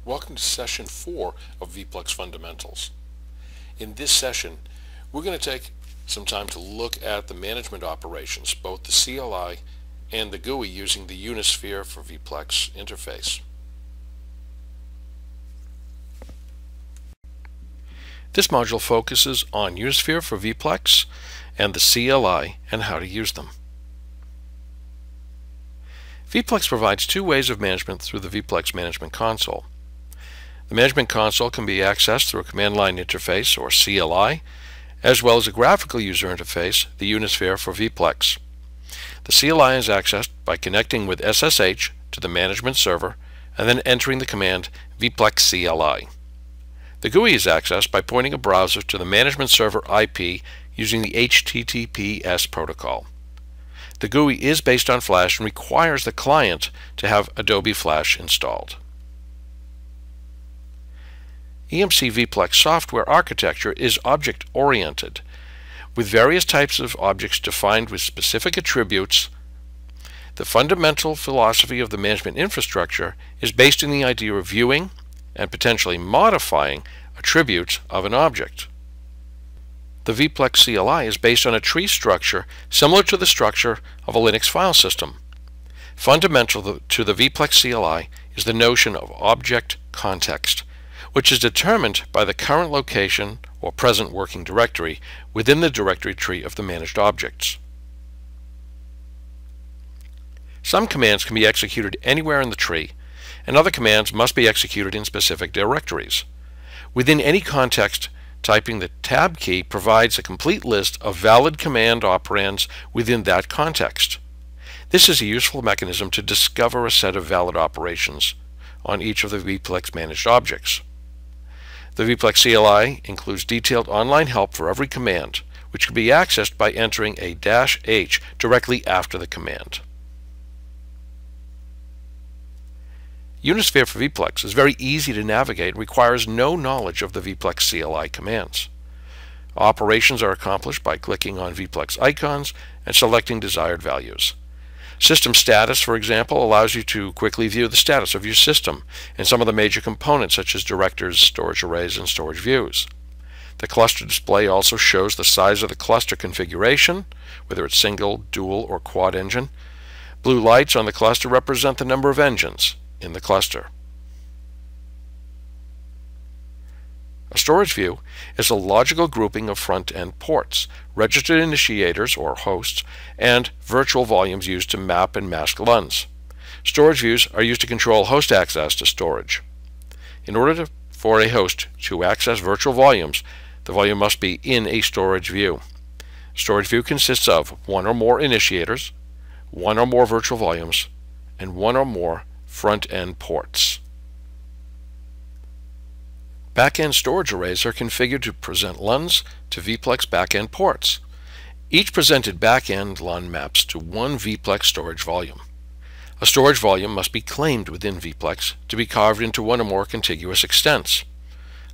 Welcome to session 4 of VPLEX Fundamentals. In this session, we're going to take some time to look at the management operations, both the CLI and the GUI using the Unisphere for VPLEX interface. This module focuses on Unisphere for VPLEX and the CLI and how to use them. VPLEX provides two ways of management through the VPLEX Management Console. The Management Console can be accessed through a command line interface, or CLI, as well as a graphical user interface, the Unisphere for VPLEX. The CLI is accessed by connecting with SSH to the management server and then entering the command VPLEX CLI. The GUI is accessed by pointing a browser to the management server IP using the HTTPS protocol. The GUI is based on Flash and requires the client to have Adobe Flash installed. EMC VPLEX software architecture is object-oriented, with various types of objects defined with specific attributes. The fundamental philosophy of the management infrastructure is based on the idea of viewing and potentially modifying attributes of an object. The VPLEX CLI is based on a tree structure similar to the structure of a Linux file system. Fundamental to the VPLEX CLI is the notion of object context, which is determined by the current location or present working directory within the directory tree of the managed objects. Some commands can be executed anywhere in the tree, and other commands must be executed in specific directories. Within any context, typing the tab key provides a complete list of valid command operands within that context. This is a useful mechanism to discover a set of valid operations on each of the VPLEX managed objects. The VPLEX CLI includes detailed online help for every command, which can be accessed by entering a -H directly after the command. Unisphere for VPLEX is very easy to navigate and requires no knowledge of the VPLEX CLI commands. Operations are accomplished by clicking on VPLEX icons and selecting desired values. System status, for example, allows you to quickly view the status of your system and some of the major components such as directors, storage arrays, and storage views. The cluster display also shows the size of the cluster configuration, whether it's single, dual, or quad engine. Blue lights on the cluster represent the number of engines in the cluster. A storage view is a logical grouping of front-end ports, registered initiators or hosts, and virtual volumes used to map and mask LUNs. Storage views are used to control host access to storage. In order for a host to access virtual volumes, the volume must be in a storage view. Storage view consists of one or more initiators, one or more virtual volumes, and one or more front-end ports. Back-end storage arrays are configured to present LUNs to VPLEX back-end ports. Each presented back-end LUN maps to one VPLEX storage volume. A storage volume must be claimed within VPLEX to be carved into one or more contiguous extents.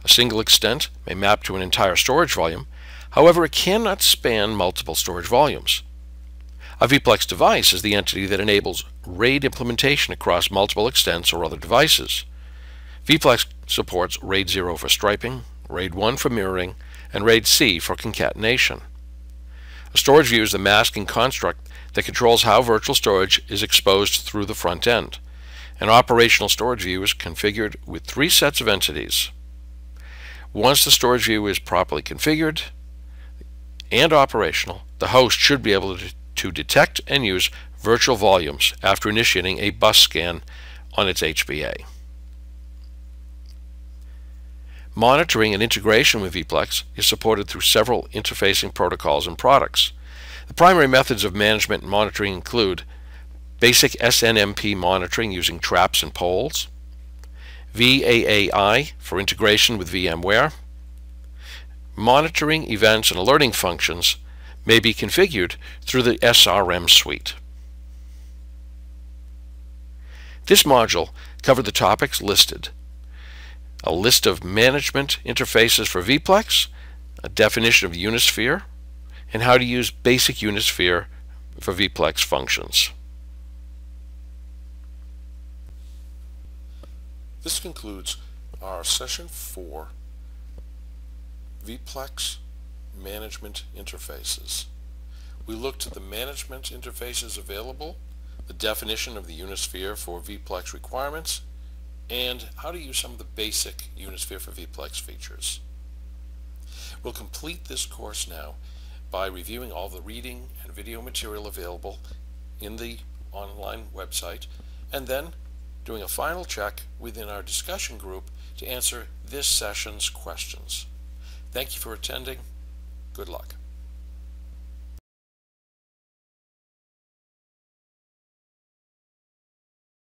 A single extent may map to an entire storage volume, however it cannot span multiple storage volumes. A VPLEX device is the entity that enables RAID implementation across multiple extents or other devices. VPLEX supports RAID 0 for striping, RAID 1 for mirroring, and RAID C for concatenation. A storage view is the masking construct that controls how virtual storage is exposed through the front end. An operational storage view is configured with three sets of entities. Once the storage view is properly configured and operational, the host should be able to detect and use virtual volumes after initiating a bus scan on its HBA. Monitoring and integration with VPLEX is supported through several interfacing protocols and products. The primary methods of management and monitoring include basic SNMP monitoring using traps and polls, VAAI for integration with VMware. Monitoring, events, and alerting functions may be configured through the SRM suite. This module covered the topics listed: a list of management interfaces for VPLEX, a definition of Unisphere, and how to use basic Unisphere for VPLEX functions. This concludes our Session 4 VPLEX Management Interfaces. We looked at the management interfaces available, the definition of the Unisphere for VPLEX requirements, and how to use some of the basic Unisphere for VPLEX features. We'll complete this course now by reviewing all the reading and video material available in the online website, and then doing a final check within our discussion group to answer this session's questions. Thank you for attending. Good luck.